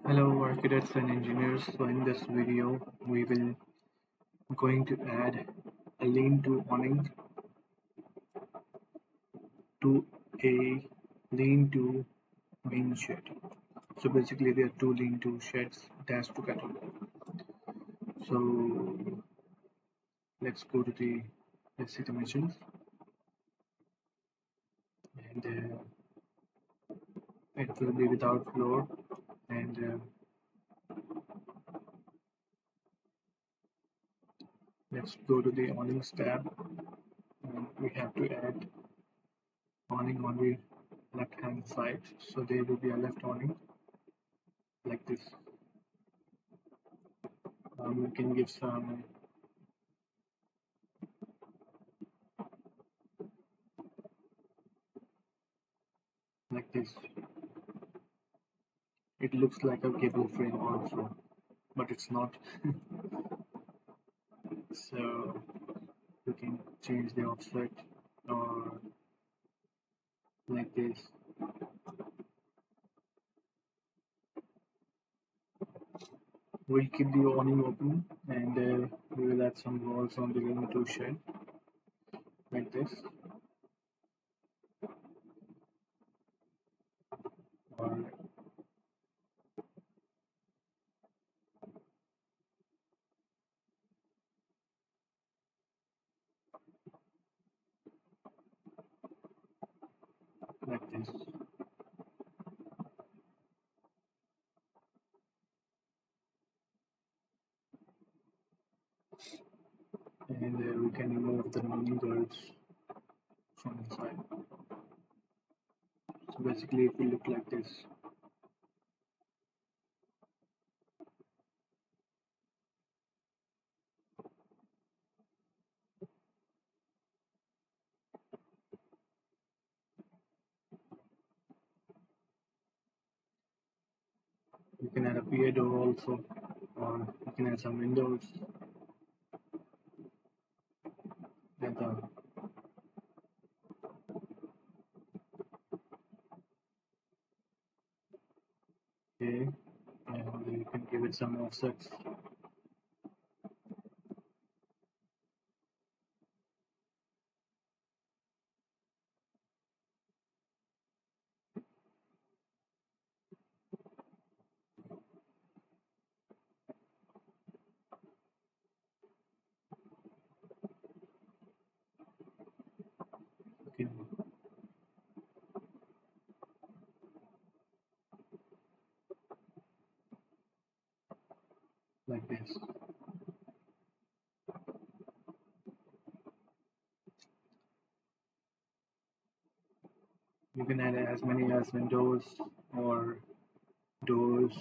Hello architects and engineers. So in this video we will going to add a lean-to awning to a lean-to main shed. So basically there are two lean-to sheds attached together. So let's go to the basic dimensions and it will be without floor and let's go to the awnings tab and we have to add awning on the left hand side. So there will be a left awning like this. We can give some like this. It looks like a cable frame also, but it's not. So you can change the offset or like this. We'll keep the awning open and we will add some walls on the wing to shed like this or like this. And we can remove the windows from inside. So basically it will look like this. You can add a PA door also, or you can add some windows and okay, and you can give it some offsets. Okay, like this. You can add as many as windows or doors